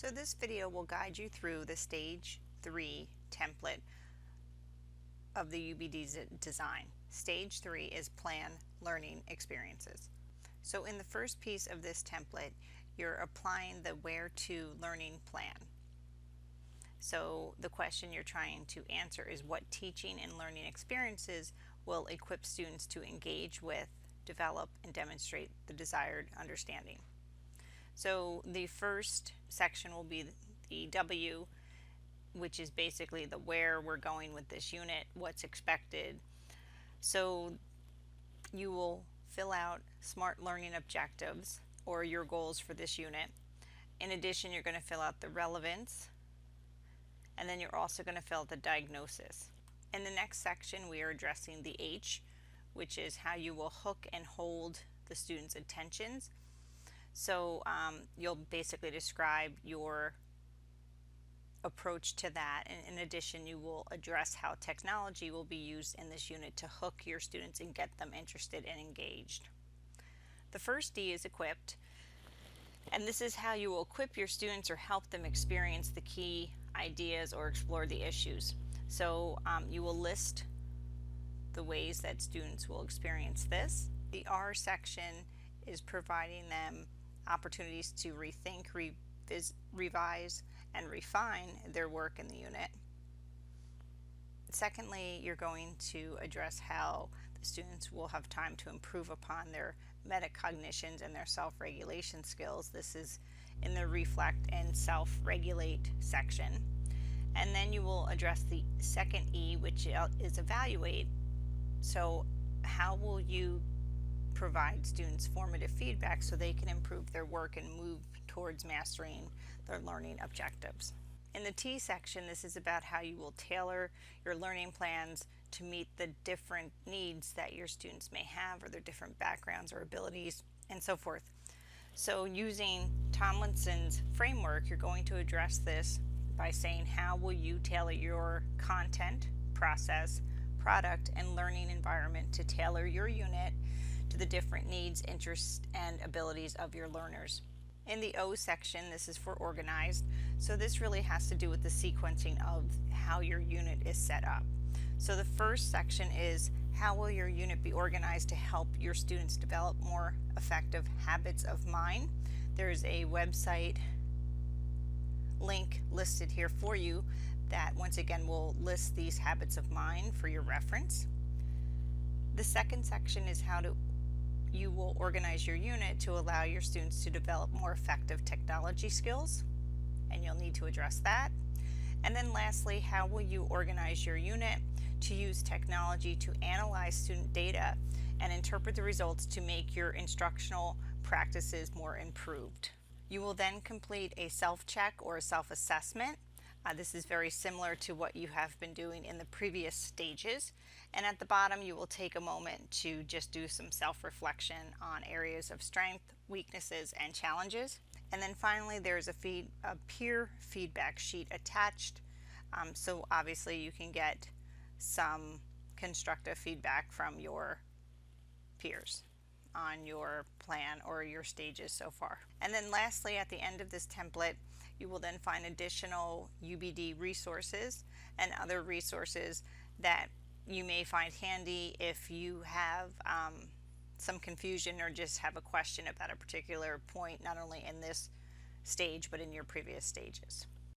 So this video will guide you through the Stage 3 template of the UbD design. Stage 3 is Plan Learning Experiences. So in the first piece of this template, you're applying the Where To Learning Plan. So the question you're trying to answer is what teaching and learning experiences will equip students to engage with, develop, and demonstrate the desired understanding. So the first section will be the W, which is basically the where we're going with this unit, what's expected. So you will fill out SMART learning objectives or your goals for this unit. In addition, you're going to fill out the relevance, and then you're also going to fill out the diagnosis. In the next section, we are addressing the H, which is how you will hook and hold the students' attentions. So you'll basically describe your approach to that, and in addition you will address how technology will be used in this unit to hook your students and get them interested and engaged. The first D is equipped, and this is how you will equip your students or help them experience the key ideas or explore the issues. So you will list the ways that students will experience this. The R section is providing them opportunities to rethink, revise, and refine their work in the unit. Secondly, you're going to address how the students will have time to improve upon their metacognitions and their self-regulation skills. This is in the reflect and self-regulate section. And then you will address the second E, which is evaluate. So how will you provide students formative feedback so they can improve their work and move towards mastering their learning objectives. In the T section, this is about how you will tailor your learning plans to meet the different needs that your students may have, or their different backgrounds or abilities, and so forth. So using Tomlinson's framework, you're going to address this by saying how will you tailor your content, process, product, and learning environment to tailor your unit to the different needs, interests, and abilities of your learners. In the O section, this is for organized. So this really has to do with the sequencing of how your unit is set up. So the first section is how will your unit be organized to help your students develop more effective habits of mind. There's a website link listed here for you that once again will list these habits of mind for your reference. The second section is how you will organize your unit to allow your students to develop more effective technology skills, and you'll need to address that. And then lastly, how will you organize your unit to use technology to analyze student data and interpret the results to make your instructional practices more improved. You will then complete a self-check or a self-assessment. This is very similar to what you have been doing in the previous stages. And at the bottom, you will take a moment to just do some self-reflection on areas of strength, weaknesses, and challenges. And then finally, there's a peer feedback sheet attached. So obviously you can get some constructive feedback from your peers on your plan or your stages so far. And then lastly, at the end of this template, you will then find additional UbD resources and other resources that you may find handy if you have some confusion or just have a question about a particular point, not only in this stage but in your previous stages.